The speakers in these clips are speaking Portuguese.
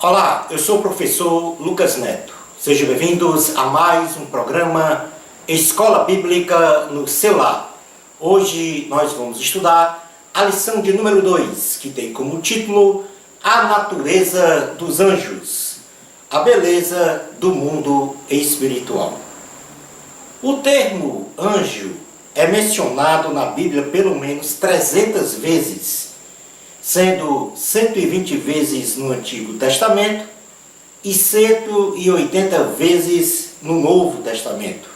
Olá, eu sou o professor Lucas Neto. Sejam bem-vindos a mais um programa Escola Bíblica no seu lar. Hoje nós vamos estudar a lição de número 2, que tem como título A Natureza dos Anjos, a beleza do mundo espiritual. O termo anjo é mencionado na Bíblia pelo menos 300 vezes, sendo 120 vezes no Antigo Testamento e 180 vezes no Novo Testamento,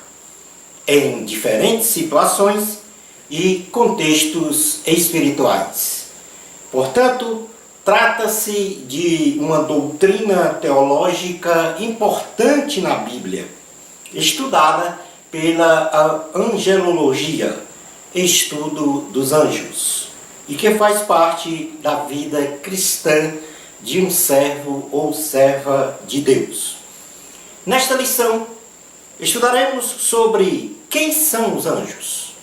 em diferentes situações e contextos espirituais. Portanto, trata-se de uma doutrina teológica importante na Bíblia, estudada pela angelologia, estudo dos anjos, e que faz parte da vida cristã de um servo ou serva de Deus. Nesta lição, estudaremos sobre quem são os anjos,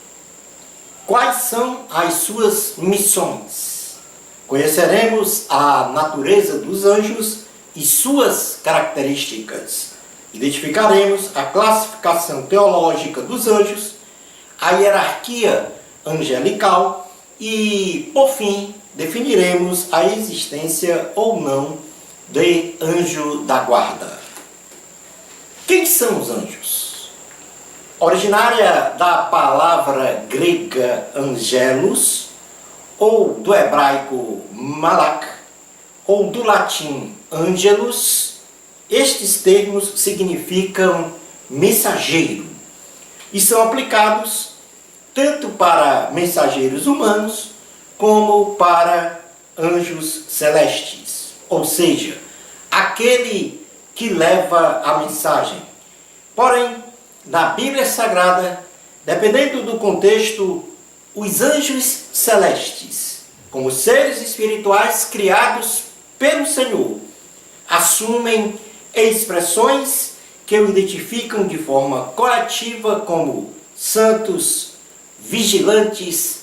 quais são as suas missões, conheceremos a natureza dos anjos e suas características, identificaremos a classificação teológica dos anjos, a hierarquia angelical e, por fim, definiremos a existência ou não de anjo da guarda. Quem são os anjos? Originária da palavra grega angelos, ou do hebraico malak, ou do latim angelus, estes termos significam mensageiro e são aplicados tanto para mensageiros humanos como para anjos celestes, ou seja, aquele que leva a mensagem. Porém, na Bíblia Sagrada, dependendo do contexto, os anjos celestes, como seres espirituais criados pelo Senhor, assumem expressões que o identificam de forma coletiva como santos, vigilantes,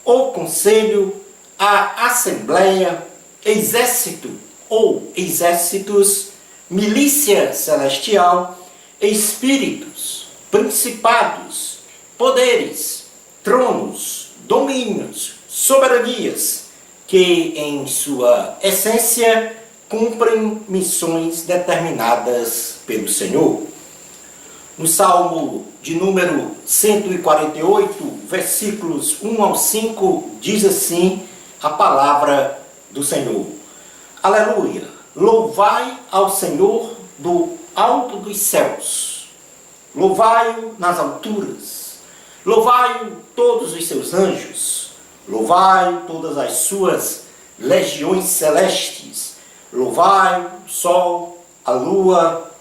ou conselho, a assembleia, exército ou exércitos, milícia celestial, espíritos, principados, poderes, tronos, domínios, soberanias, que em sua essência cumprem missões determinadas pelo Senhor. No Salmo de número 148, versículos 1 ao 5, diz assim a palavra do Senhor. Aleluia! Louvai ao Senhor do alto dos céus. Louvai-o nas alturas. Louvai-o todos os seus anjos. Louvai-o todas as suas legiões celestes. Louvai o sol, a lua.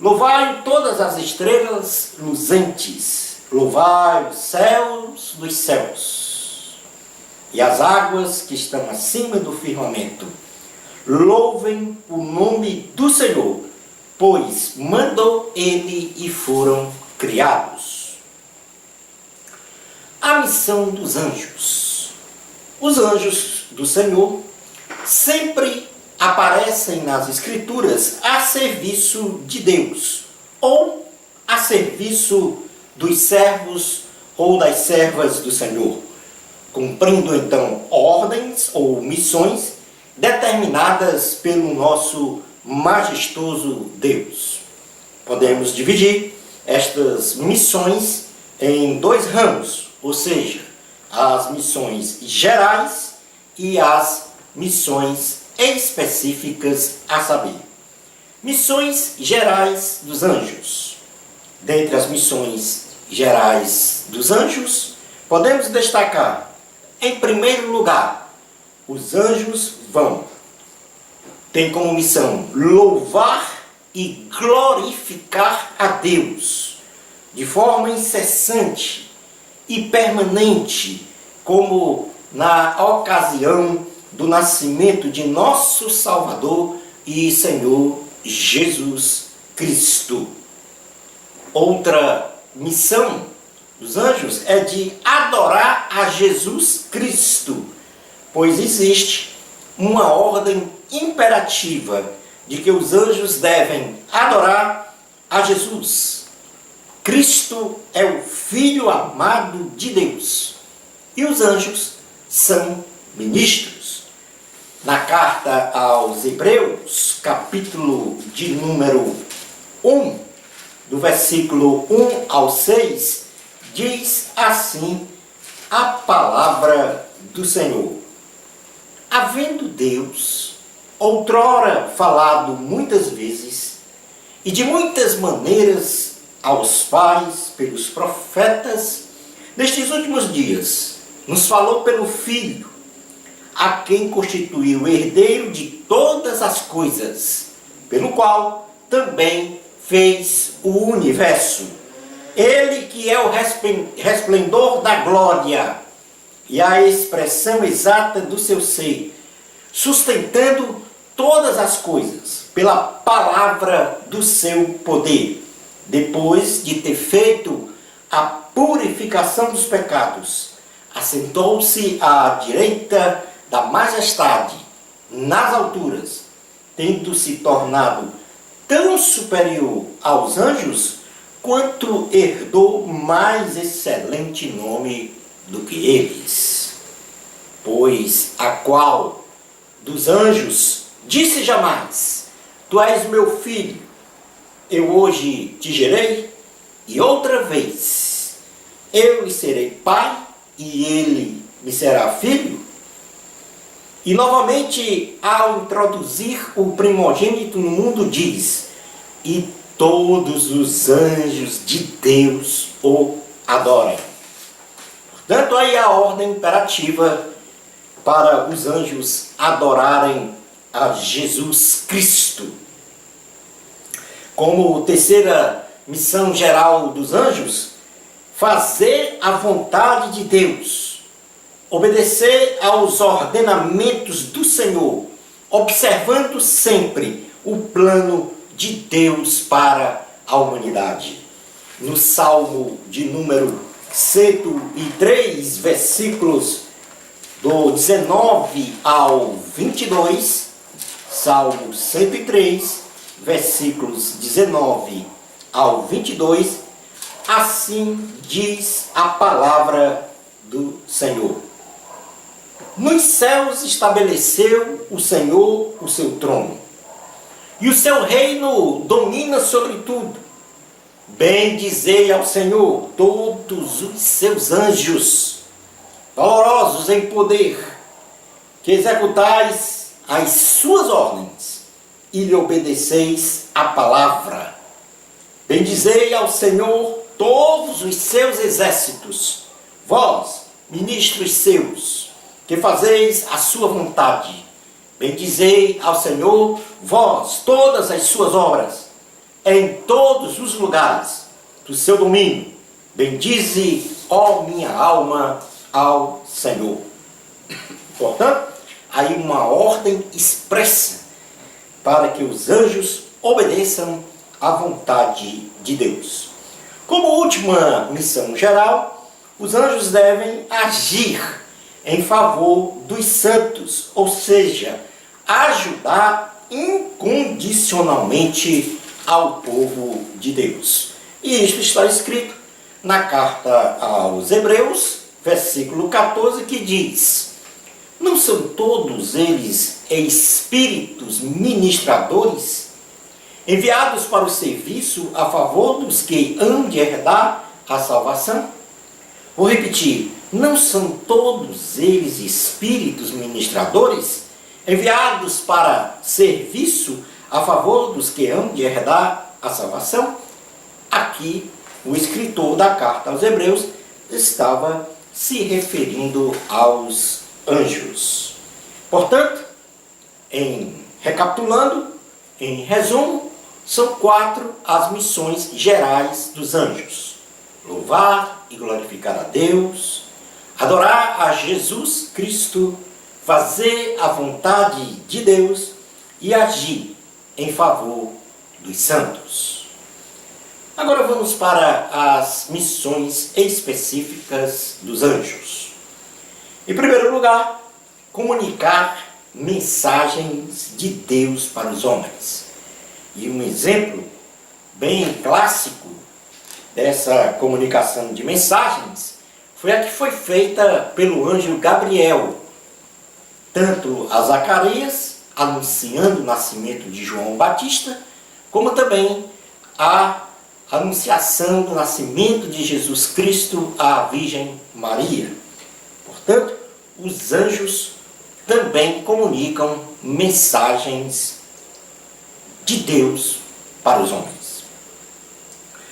Louvai todas as estrelas luzentes, louvai os céus dos céus, e as águas que estão acima do firmamento. Louvem o nome do Senhor, pois mandou ele e foram criados. A missão dos anjos. Os anjos do Senhor sempre aparecem nas Escrituras a serviço de Deus, ou a serviço dos servos ou das servas do Senhor, cumprindo então ordens ou missões determinadas pelo nosso majestoso Deus. Podemos dividir estas missões em dois ramos, ou seja, as missões gerais e as missões específicas, a saber, missões gerais dos anjos. Dentre as missões gerais dos anjos, podemos destacar, em primeiro lugar, os anjos têm como missão louvar e glorificar a Deus de forma incessante e permanente, como na ocasião do nascimento de nosso Salvador e Senhor Jesus Cristo. Outra missão dos anjos é de adorar a Jesus Cristo, pois existe uma ordem imperativa de que os anjos devem adorar a Jesus. Cristo é o Filho amado de Deus e os anjos são ministros. Na carta aos Hebreus, capítulo de número 1, do versículo 1 ao 6, diz assim a palavra do Senhor. Havendo Deus outrora falado muitas vezes e de muitas maneiras aos pais pelos profetas, nestes últimos dias nos falou pelo Filho, a quem constituiu o herdeiro de todas as coisas, pelo qual também fez o universo. Ele que é o resplendor da glória e a expressão exata do seu ser, sustentando todas as coisas pela palavra do seu poder. Depois de ter feito a purificação dos pecados, assentou-se à direita da majestade nas alturas, tendo se tornado tão superior aos anjos, quanto herdou mais excelente nome do que eles. Pois a qual dos anjos disse jamais: Tu és meu filho, eu hoje te gerei, e outra vez eu lhe serei pai, e ele me será filho? E novamente, ao introduzir o primogênito no mundo, diz: E todos os anjos de Deus o adorem. Portanto, aí a ordem imperativa para os anjos adorarem a Jesus Cristo. Como terceira missão geral dos anjos, fazer a vontade de Deus, obedecer aos ordenamentos do Senhor, observando sempre o plano de Deus para a humanidade. No Salmo de número 103, versículos do 19 ao 22, Salmo 103, versículos 19 ao 22, assim diz a palavra do Senhor. Nos céus estabeleceu o Senhor o seu trono, e o seu reino domina sobre tudo. Bendizei ao Senhor todos os seus anjos, valorosos em poder, que executais as suas ordens e lhe obedeceis a palavra. Bendizei ao Senhor todos os seus exércitos, vós, ministros seus, que fazeis a sua vontade. Bendizei ao Senhor, vós, todas as suas obras, em todos os lugares do seu domínio. Bendize, ó minha alma, ao Senhor. Portanto, aí uma ordem expressa para que os anjos obedeçam à vontade de Deus. Como última missão geral, os anjos devem agir em favor dos santos, ou seja, ajudar incondicionalmente ao povo de Deus. E isto está escrito na carta aos Hebreus, versículo 14, que diz: Não são todos eles espíritos ministradores, enviados para o serviço a favor dos que hão de herdar a salvação? Vou repetir: não são todos eles espíritos ministradores, enviados para serviço a favor dos que hão de herdar a salvação? Aqui, o escritor da carta aos Hebreus estava se referindo aos anjos. Portanto, recapitulando, em resumo, são 4 as missões gerais dos anjos: louvar e glorificar a Deus, adorar a Jesus Cristo, fazer a vontade de Deus e agir em favor dos santos. Agora vamos para as missões específicas dos anjos. Em primeiro lugar, comunicar mensagens de Deus para os homens. E um exemplo bem clássico dessa comunicação de mensagens foi a que foi feita pelo anjo Gabriel, tanto a Zacarias, anunciando o nascimento de João Batista, como também a anunciação do nascimento de Jesus Cristo à Virgem Maria. Portanto, os anjos também comunicam mensagens de Deus para os homens.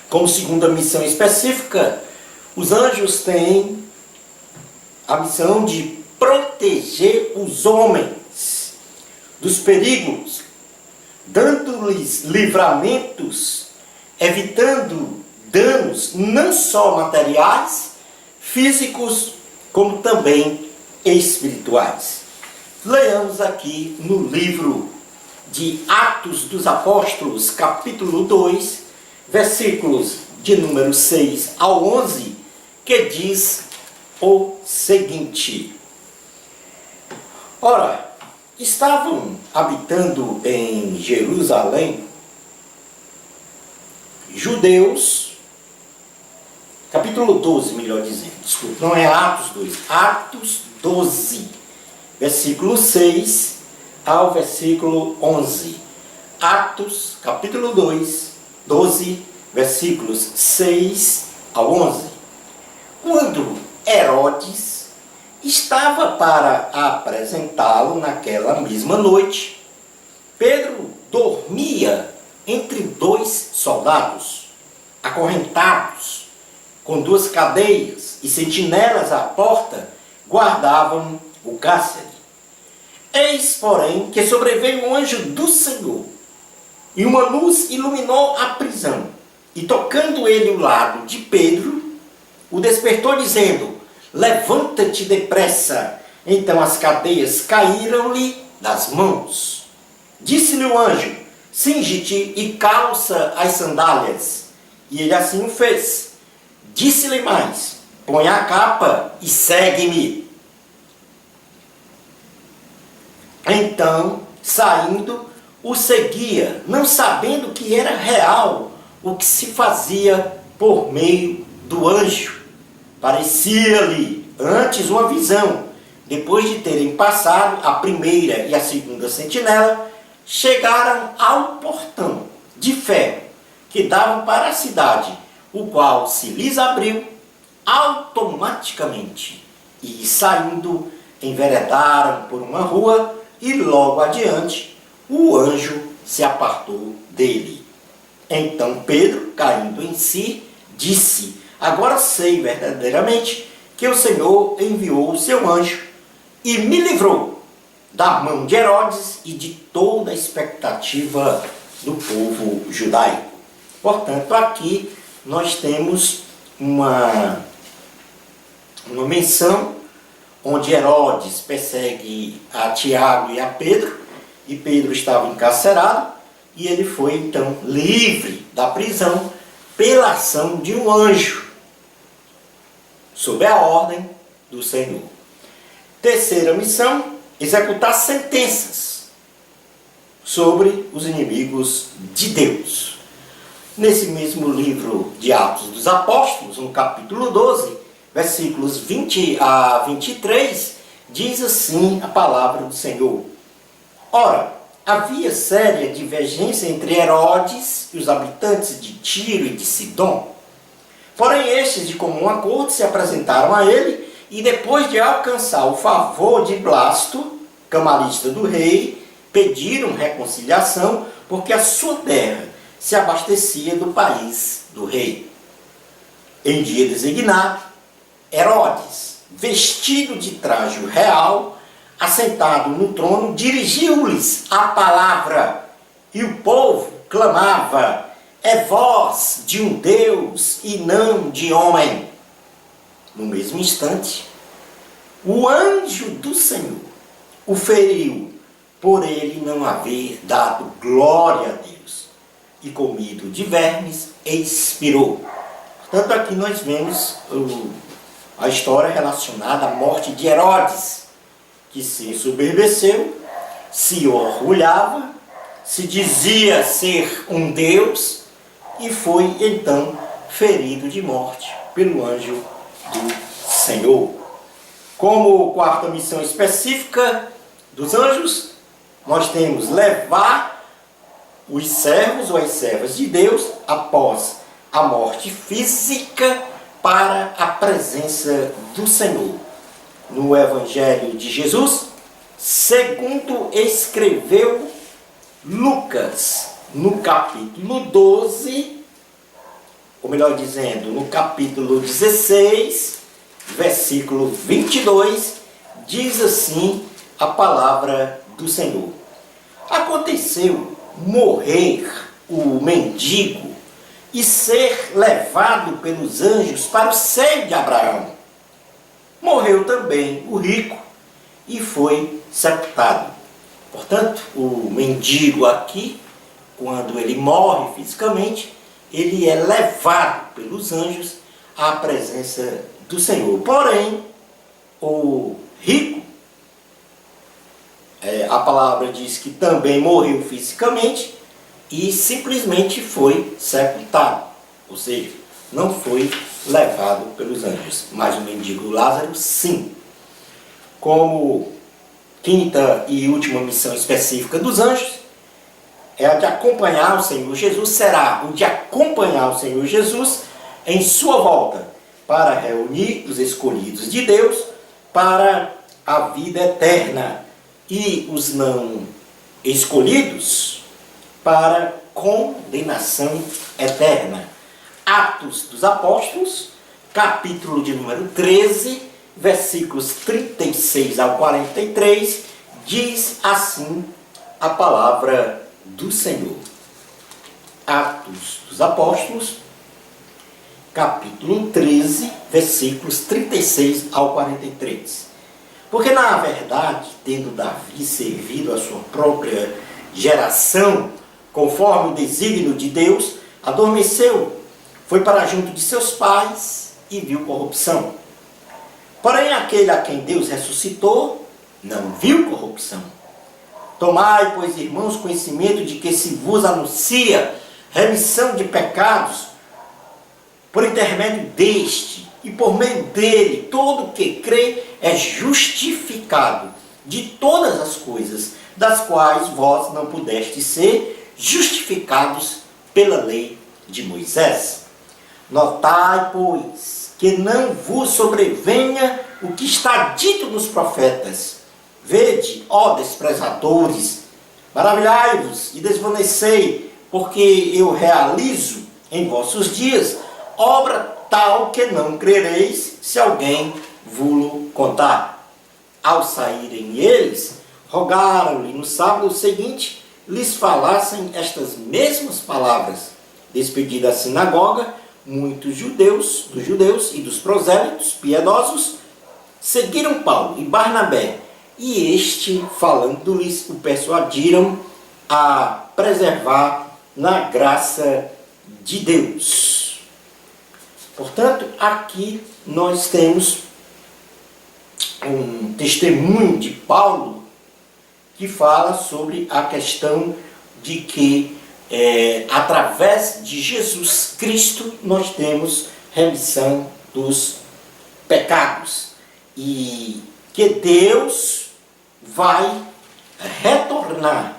Como segunda missão específica, os anjos têm a missão de proteger os homens dos perigos, dando-lhes livramentos, evitando danos não só materiais, físicos, como também espirituais. Leamos aqui no livro de Atos dos Apóstolos, capítulo 2, versículos de número 6 ao 11, que diz o seguinte: Ora, estavam habitando em Jerusalém judeus, capítulo 12, melhor dizendo, desculpa, não é Atos 2, Atos 12, versículo 6 ao versículo 11. Atos, capítulo 12, versículos 6 ao 11. Quando Herodes estava para apresentá-lo naquela mesma noite, Pedro dormia entre dois soldados, acorrentados, com duas cadeias e sentinelas à porta guardavam o cárcere. Eis, porém, que sobreveio um anjo do Senhor, e uma luz iluminou a prisão, e tocando ele o lado de Pedro, o despertou dizendo: Levanta-te depressa. Então as cadeias caíram-lhe das mãos. Disse-lhe o anjo: Cinge-te e calça as sandálias. E ele assim o fez. Disse-lhe mais: Põe a capa e segue-me. Então, saindo, o seguia, não sabendo que era real o que se fazia por meio do anjo. Parecia-lhe antes uma visão. Depois de terem passado a primeira e a segunda sentinela, chegaram ao portão de ferro que davam para a cidade, o qual se lhes abriu automaticamente. E saindo, enveredaram por uma rua, e logo adiante o anjo se apartou dele. Então Pedro, caindo em si, disse: Agora sei verdadeiramente que o Senhor enviou o seu anjo e me livrou da mão de Herodes e de toda a expectativa do povo judaico. Portanto, aqui nós temos uma menção onde Herodes persegue a Tiago e a Pedro, e Pedro estava encarcerado, e ele foi então livre da prisão pela ação de um anjo, sob a ordem do Senhor. Terceira missão: executar sentenças sobre os inimigos de Deus. Nesse mesmo livro de Atos dos Apóstolos, no capítulo 12, versículos 20 a 23, diz assim a palavra do Senhor: Ora, havia séria divergência entre Herodes e os habitantes de Tiro e de Sidom. Porém, estes, de comum acordo, se apresentaram a ele, e depois de alcançar o favor de Blasto, camarista do rei, pediram reconciliação, porque a sua terra se abastecia do país do rei. Em dia designado, Herodes, vestido de traje real, assentado no trono, dirigiu-lhes a palavra, e o povo clamava: É voz de um Deus e não de homem. No mesmo instante, o anjo do Senhor o feriu, por ele não haver dado glória a Deus, e comido de vermes, expirou. Portanto, aqui nós vemos a história relacionada à morte de Herodes, que se ensoberbeceu se orgulhava, se dizia ser um Deus e foi então ferido de morte pelo anjo do Senhor. Como quarta missão específica dos anjos, nós temos levar os servos ou as servas de Deus após a morte física para a presença do Senhor. No Evangelho de Jesus, segundo escreveu Lucas, no capítulo 12, ou melhor dizendo, no capítulo 16, versículo 22, diz assim a palavra do Senhor. Aconteceu morrer o mendigo e ser levado pelos anjos para o seio de Abraão. Morreu também o rico e foi sepultado. Portanto, o mendigo aqui, quando ele morre fisicamente, ele é levado pelos anjos à presença do Senhor. Porém, o rico, a palavra diz que também morreu fisicamente e simplesmente foi sepultado. Ou seja, não foi levado pelos anjos. Mas o mendigo Lázaro, sim. Como quinta e última missão específica dos anjos, é a de acompanhar o Senhor Jesus, será o de acompanhar o Senhor Jesus em sua volta, para reunir os escolhidos de Deus para a vida eterna e os não escolhidos para condenação eterna. Atos dos Apóstolos, capítulo de número 13, versículos 36 ao 43, diz assim a palavra do Senhor. Atos dos Apóstolos, capítulo 13, versículos 36 ao 43. Porque, na verdade, tendo Davi servido a sua própria geração, conforme o desígnio de Deus, adormeceu, foi para junto de seus pais e viu corrupção. Porém, aquele a quem Deus ressuscitou, não viu corrupção. Tomai, pois, irmãos, conhecimento de que se vos anuncia remissão de pecados, por intermédio deste, e por meio dele, todo que crê é justificado de todas as coisas, das quais vós não pudestes ser justificados pela lei de Moisés. Notai, pois, que não vos sobrevenha o que está dito nos profetas. Vede, ó desprezadores, maravilhai-vos e desvanecei, porque eu realizo em vossos dias obra tal que não crereis, se alguém vos contar. Ao saírem eles, rogaram-lhe no sábado seguinte, lhes falassem estas mesmas palavras. Despedida a sinagoga, muitos judeus, dos judeus e dos prosélitos piedosos, seguiram Paulo e Barnabé, e este, falando-lhes, o persuadiram a preservar na graça de Deus. Portanto, aqui nós temos um testemunho de Paulo que fala sobre a questão de que através de Jesus Cristo nós temos remissão dos pecados e que Deus vai retornar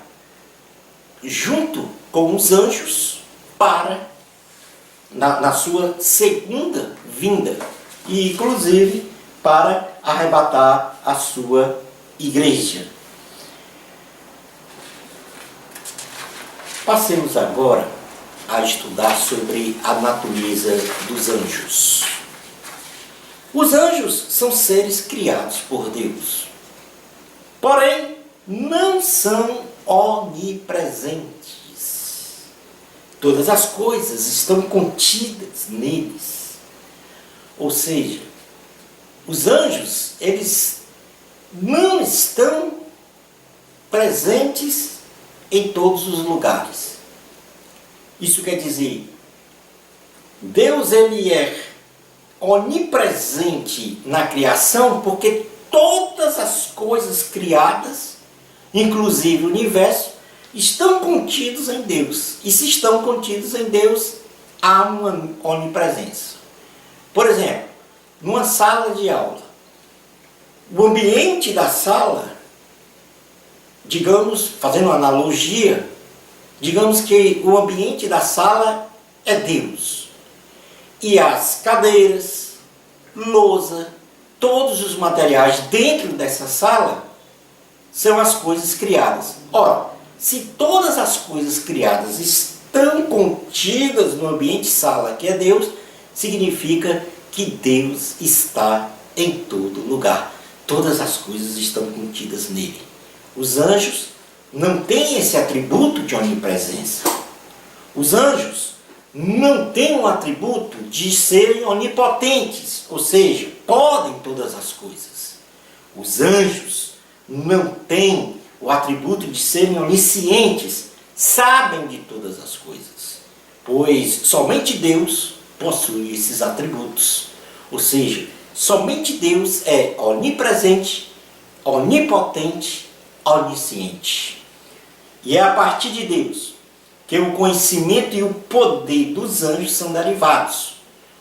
junto com os anjos para na sua segunda vinda, e inclusive para arrebatar a sua igreja. Passemos agora a estudar sobre a natureza dos anjos. Os anjos são seres criados por Deus, porém não são onipresentes. Todas as coisas estão contidas neles. Ou seja, os anjos, eles não estão presentes em todos os lugares. Isso quer dizer, Deus ele é onipresente na criação porque todas as coisas criadas inclusive o universo, estão contidos em Deus. E se estão contidos em Deus, há uma onipresença. Por exemplo, numa sala de aula, o ambiente da sala, digamos, fazendo uma analogia, digamos que o ambiente da sala é Deus. E as cadeiras, lousa, todos os materiais dentro dessa sala são as coisas criadas. Ora, se todas as coisas criadas estão contidas no ambiente sala, que é Deus, significa que Deus está em todo lugar. Todas as coisas estão contidas nele. Os anjos não têm esse atributo de onipresença. Os anjos não têm o atributo de serem onipotentes, ou seja, podem todas as coisas. Os anjos não têm o atributo de serem oniscientes, sabem de todas as coisas, pois somente Deus possui esses atributos. Ou seja, somente Deus é onipresente, onipotente, onisciente. E é a partir de Deus que o conhecimento e o poder dos anjos são derivados.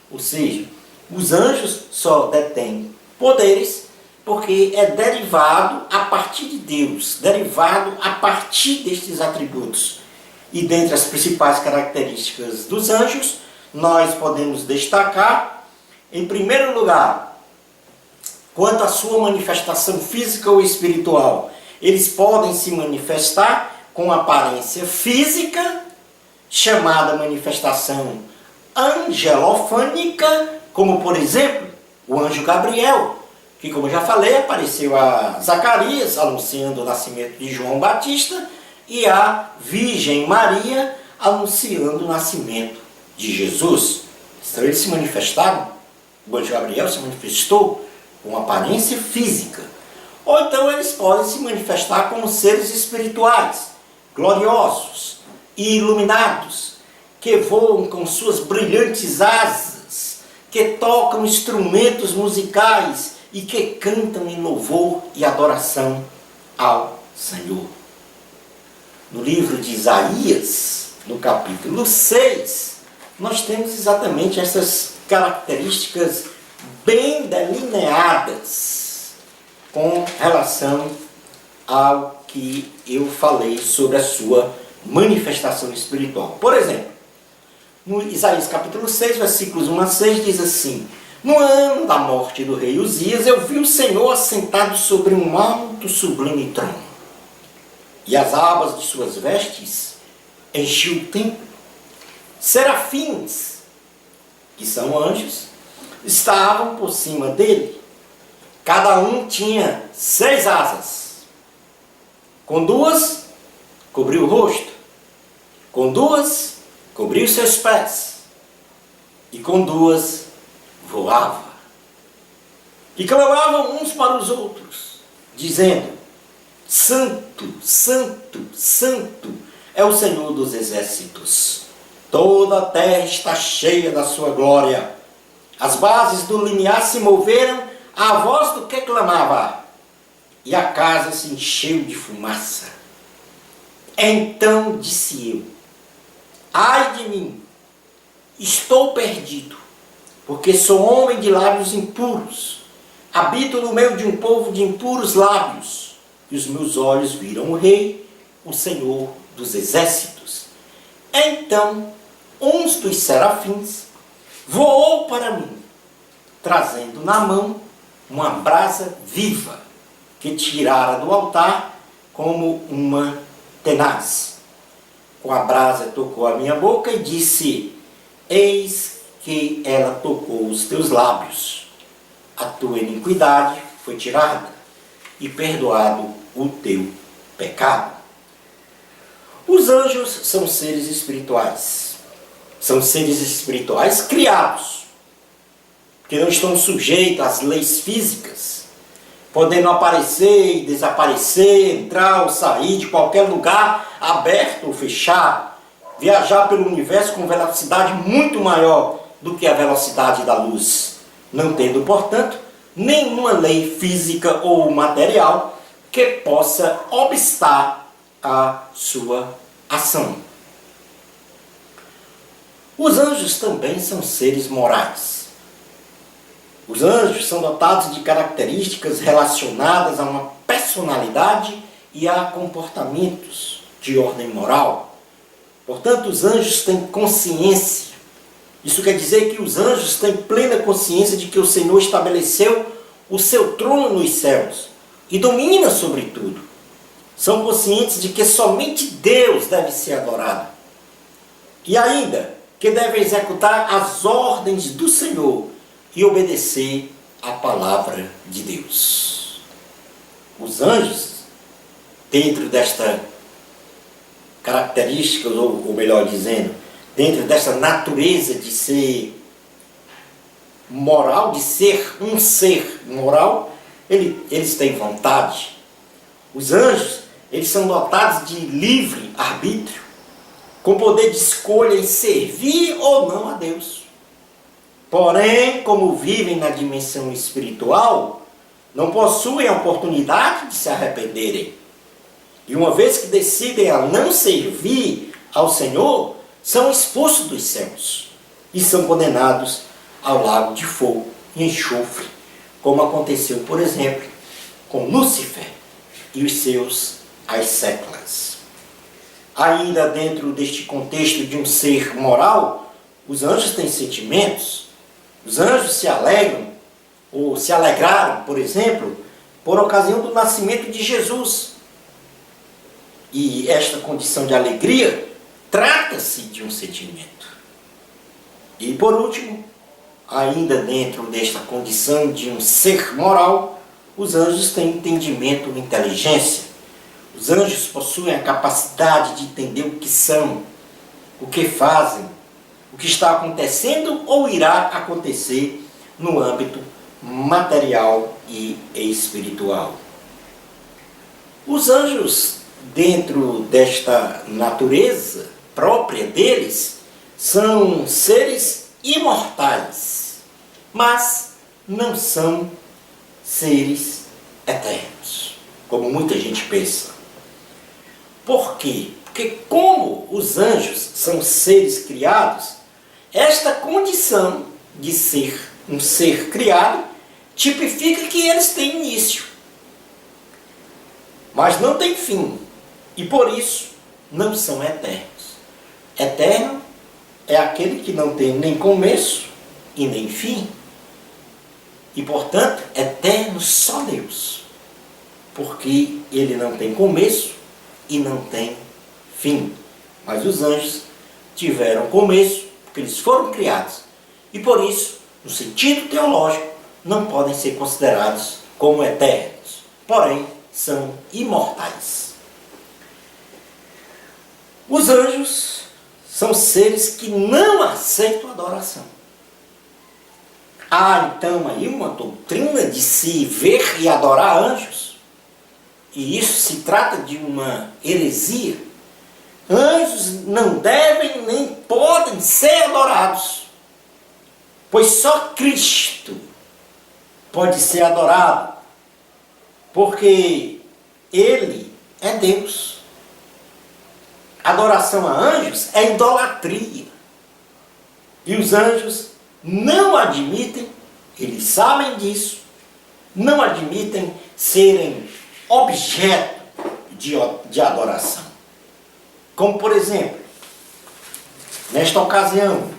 Ou seja, os anjos só detêm poderes porque é derivado a partir de Deus, derivado a partir destes atributos. E dentre as principais características dos anjos, nós podemos destacar, em primeiro lugar, quanto à sua manifestação física ou espiritual. Eles podem se manifestar com aparência física, chamada manifestação angelofânica, como por exemplo, o anjo Gabriel, que, como já falei, apareceu a Zacarias anunciando o nascimento de João Batista e a Virgem Maria anunciando o nascimento de Jesus. Então eles se manifestaram, o anjo Gabriel se manifestou com aparência física. Ou então eles podem se manifestar como seres espirituais, gloriosos e iluminados, que voam com suas brilhantes asas, que tocam instrumentos musicais e que cantam em louvor e adoração ao Senhor. No livro de Isaías, no capítulo 6, nós temos exatamente essas características bem delineadas com relação ao que eu falei sobre a sua manifestação espiritual. Por exemplo, no Isaías capítulo 6, versículos 1 a 6, diz assim: no ano da morte do rei Uzias, eu vi o Senhor assentado sobre um alto sublime trono, e as abas de suas vestes enchiam o templo. Serafins, que são anjos, estavam por cima dele. Cada um tinha 6 asas. Com 2, cobriu o rosto. Com 2, cobriu seus pés. E com 2, voava. E clamavam uns para os outros, dizendo: Santo, Santo, Santo é o Senhor dos exércitos. Toda a terra está cheia da sua glória. As bases do limiar se moveram à voz do que clamava, e a casa se encheu de fumaça. Então disse eu: ai de mim, estou perdido, porque sou homem de lábios impuros, habito no meio de um povo de impuros lábios, e os meus olhos viram o Rei, o Senhor dos exércitos. Então um dos serafins voou para mim, trazendo na mão uma brasa viva, que tirara do altar como uma tenaz. Com a brasa tocou a minha boca e disse: eis que ela tocou os teus lábios. A tua iniquidade foi tirada e perdoado o teu pecado. Os anjos são seres espirituais. São seres espirituais criados, que não estão sujeitos às leis físicas, podendo aparecer e desaparecer, entrar ou sair de qualquer lugar, aberto ou fechado, viajar pelo universo com velocidade muito maior do que a velocidade da luz, não tendo, portanto, nenhuma lei física ou material que possa obstar a sua ação. Os anjos também são seres morais. Os anjos são dotados de características relacionadas a uma personalidade e a comportamentos de ordem moral. Portanto, os anjos têm consciência. Isso quer dizer que os anjos têm plena consciência de que o Senhor estabeleceu o seu trono nos céus e domina sobre tudo. São conscientes de que somente Deus deve ser adorado. E ainda, que devem executar as ordens do Senhor e obedecer à palavra de Deus. Os anjos, dentro desta característica, ou melhor dizendo, dentro dessa natureza de ser moral, de ser um ser moral, eles têm vontade. Os anjos, eles são dotados de livre arbítrio, com poder de escolha em servir ou não a Deus. Porém, como vivem na dimensão espiritual, não possuem a oportunidade de se arrependerem. E uma vez que decidem a não servir ao Senhor, são expulsos dos céus e são condenados ao lago de fogo e enxofre, como aconteceu, por exemplo, com Lúcifer e os seus asseclas. Ainda dentro deste contexto de um ser moral, os anjos têm sentimentos. Os anjos se alegram, ou se alegraram, por exemplo, por ocasião do nascimento de Jesus. E esta condição de alegria trata-se de um sentimento. E por último, ainda dentro desta condição de um ser moral, os anjos têm entendimento e inteligência. Os anjos possuem a capacidade de entender o que são, o que fazem, o que está acontecendo ou irá acontecer no âmbito material e espiritual. Os anjos, dentro desta natureza própria deles, são seres imortais, mas não são seres eternos, como muita gente pensa. Por quê? Porque como os anjos são seres criados, esta condição de ser um ser criado tipifica que eles têm início, mas não têm fim, e por isso não são eternos. Eterno é aquele que não tem nem começo e nem fim, e portanto eterno só Deus, porque ele não tem começo e não tem fim. Mas os anjos tiveram começo, porque eles foram criados. E por isso, no sentido teológico, não podem ser considerados como eternos. Porém, são imortais. Os anjos são seres que não aceitam adoração. Há então aí uma doutrina de se ver e adorar anjos. E isso se trata de uma heresia. Anjos não devem nem podem ser adorados, pois só Cristo pode ser adorado, porque Ele é Deus. Adoração a anjos é idolatria. E os anjos não admitem, eles sabem disso, não admitem serem objeto de adoração. Como por exemplo, nesta ocasião,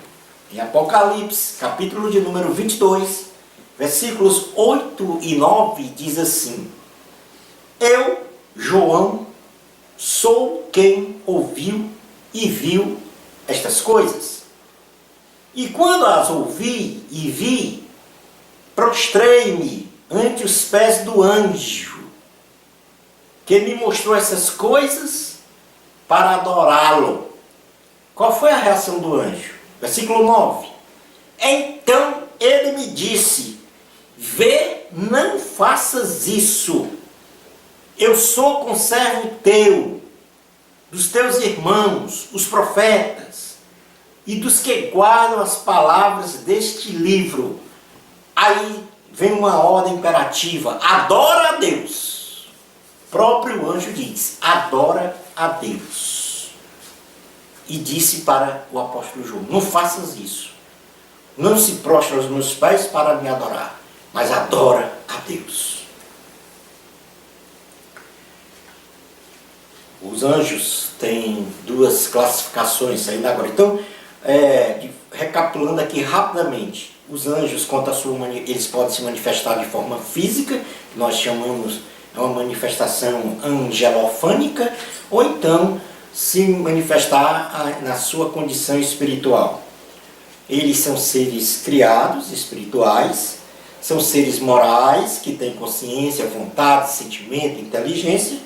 em Apocalipse, capítulo de número 22, versículos 8 e 9, diz assim: Eu, João, sou quem ouviu e viu estas coisas. E quando as ouvi e vi, prostrei-me ante os pés do anjo, que me mostrou essas coisas para adorá-lo. Qual foi a reação do anjo? Versículo 9. Então ele me disse: vê, não faças isso. Eu sou conservo teu, dos teus irmãos, os profetas, e dos que guardam as palavras deste livro. Aí vem uma ordem imperativa: adora a Deus. próprio anjo diz: adora a Deus. E disse para o apóstolo João: não faças isso. Não se prostre aos meus pés para me adorar, mas adora a Deus. Os anjos têm duas classificações ainda agora. Então, recapitulando aqui rapidamente, os anjos, quanto a sua eles podem se manifestar de forma física, que nós chamamos uma manifestação angelofânica, ou então se manifestar na sua condição espiritual. Eles são seres criados, espirituais, são seres morais, que têm consciência, vontade, sentimento, inteligência,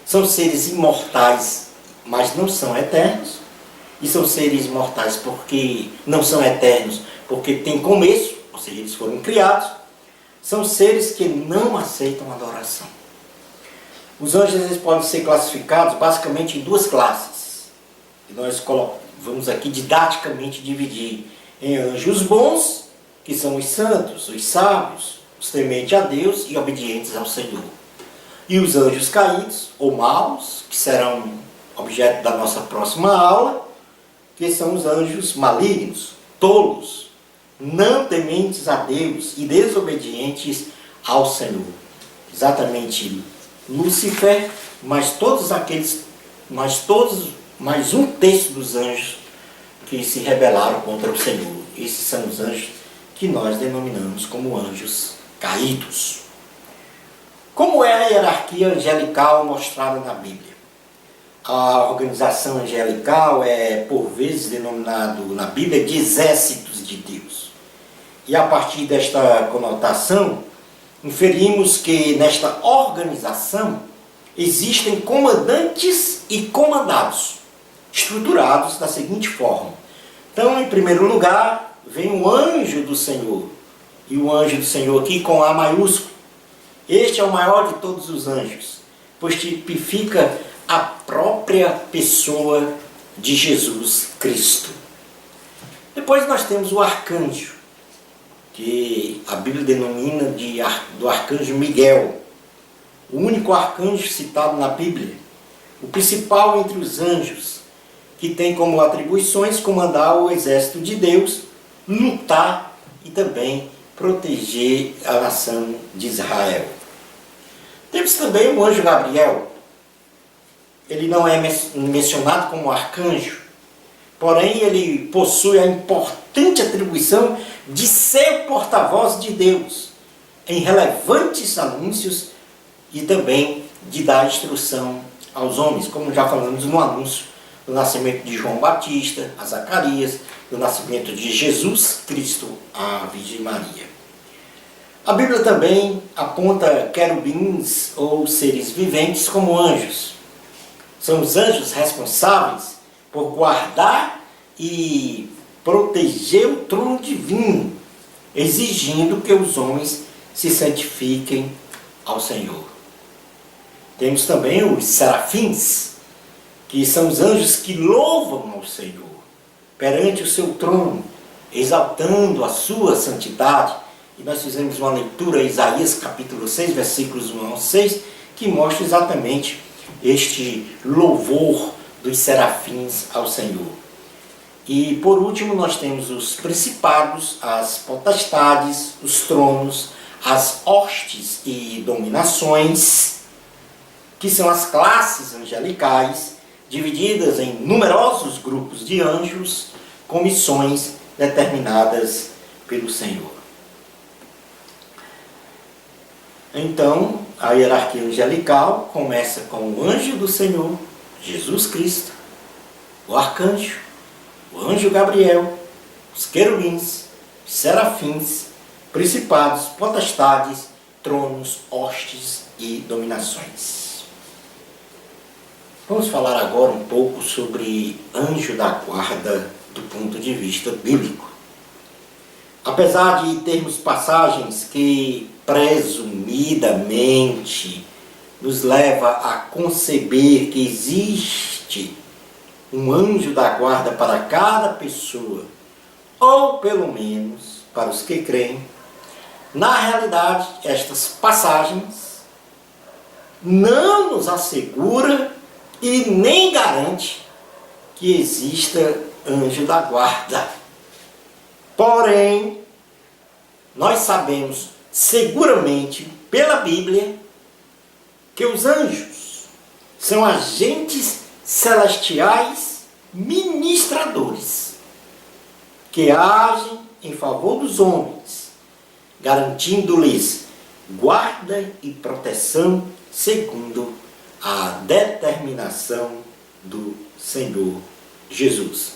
são seres imortais, mas não são eternos, e são seres mortais porque não são eternos, porque têm começo, ou seja, eles foram criados, são seres que não aceitam adoração. Os anjos eles podem ser classificados basicamente em duas classes. E nós vamos aqui didaticamente dividir em anjos bons, que são os santos, os sábios, os tementes a Deus e obedientes ao Senhor. E os anjos caídos, ou maus, que serão objeto da nossa próxima aula, que são os anjos malignos, tolos, não tementes a Deus e desobedientes ao Senhor. Exatamente Lúcifer, mais um terço dos anjos que se rebelaram contra o Senhor. Esses são os anjos que nós denominamos como anjos caídos. Como é a hierarquia angelical mostrada na Bíblia? A organização angelical é, por vezes, denominado na Bíblia de exércitos de Deus. E a partir desta conotação, inferimos que nesta organização existem comandantes e comandados, estruturados da seguinte forma. Então, em primeiro lugar, vem o anjo do Senhor. E o anjo do Senhor aqui com A maiúsculo. Este é o maior de todos os anjos, pois tipifica a própria pessoa de Jesus Cristo. Depois nós temos o arcanjo, que a Bíblia denomina do arcanjo Miguel, o único arcanjo citado na Bíblia, o principal entre os anjos, que tem como atribuições comandar o exército de Deus, lutar e também proteger a nação de Israel. Temos também o anjo Gabriel. Ele não é mencionado como arcanjo, porém ele possui a importante atribuição de ser o porta-voz de Deus em relevantes anúncios e também de dar instrução aos homens, como já falamos no anúncio do nascimento de João Batista, a Zacarias, do nascimento de Jesus Cristo à Virgem Maria. A Bíblia também aponta querubins ou seres viventes como anjos. São os anjos responsáveis por guardar e proteger o trono divino, exigindo que os homens se santifiquem ao Senhor. Temos também os serafins, que são os anjos que louvam ao Senhor perante o seu trono, exaltando a sua santidade. E nós fizemos uma leitura em Isaías capítulo 6, versículos 1 ao 6, que mostra exatamente este louvor dos serafins ao Senhor. E por último nós temos os principados, as potestades, os tronos, as hostes e dominações, que são as classes angelicais, divididas em numerosos grupos de anjos, com missões determinadas pelo Senhor. Então, a hierarquia angelical começa com o anjo do Senhor, Jesus Cristo, o arcanjo, o anjo Gabriel, os querubins, os serafins, principados, potestades, tronos, hostes e dominações. Vamos falar agora um pouco sobre anjo da guarda do ponto de vista bíblico. Apesar de termos passagens que presumidamente nos leva a conceber que existe um anjo da guarda para cada pessoa, ou pelo menos para os que creem, na realidade estas passagens não nos assegura e nem garante que exista anjo da guarda. Porém, nós sabemos seguramente pela Bíblia que os anjos são agentes celestiais ministradores que agem em favor dos homens, garantindo-lhes guarda e proteção segundo a determinação do Senhor Jesus.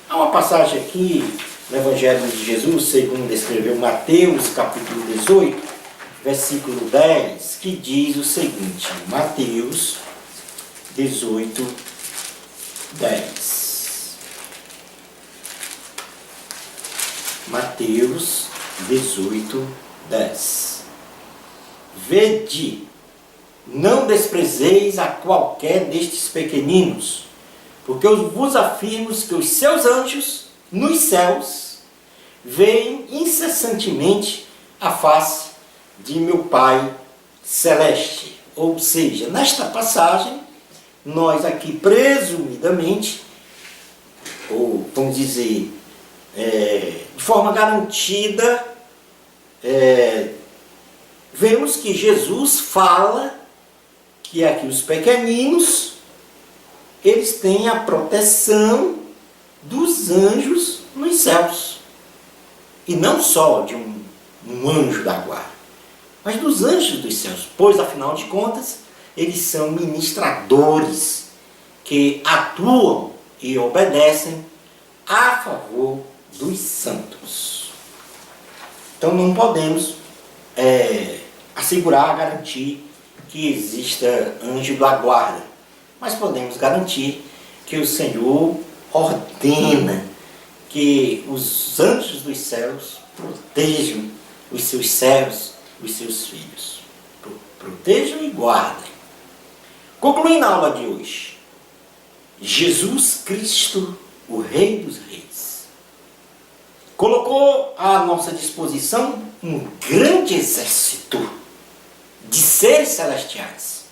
Há uma passagem aqui no Evangelho de Jesus, segundo escreveu Mateus, capítulo 18, versículo 10, que diz o seguinte, Mateus 18, 10. Mateus 18, 10. Vede, não desprezeis a qualquer destes pequeninos, porque eu vos afirmo que os seus anjos nos céus veem incessantemente a face de meu Pai celeste. Ou seja, nesta passagem, nós aqui presumidamente, ou vamos dizer, de forma garantida, vemos que Jesus fala que aqui os pequeninos, eles têm a proteção dos anjos nos céus. E não só de um anjo da guarda, mas dos anjos dos céus, pois, afinal de contas, eles são ministradores que atuam e obedecem a favor dos santos. Então não podemos assegurar, garantir que exista anjo da guarda, mas podemos garantir que o Senhor ordena que os anjos dos céus protejam os seus servos, os seus filhos. Protejam e guardem. Concluindo a aula de hoje, Jesus Cristo, o Rei dos Reis, colocou à nossa disposição um grande exército de seres celestiais,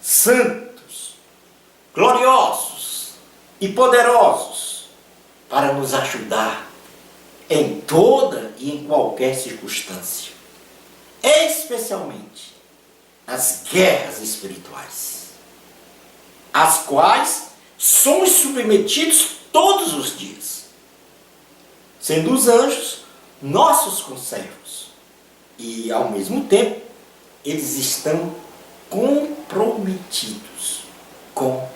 santos, gloriosos e poderosos, para nos ajudar em toda e em qualquer circunstância, especialmente nas guerras espirituais, às quais somos submetidos todos os dias, sendo os anjos nossos conservos, e ao mesmo tempo eles estão comprometidos com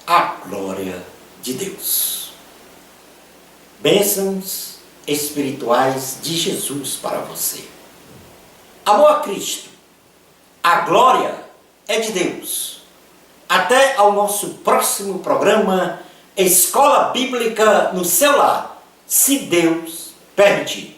a glória de Deus. Bênçãos espirituais de Jesus para você. Amor a Cristo, a glória é de Deus. Até ao nosso próximo programa Escola Bíblica no seu lar, se Deus permitir.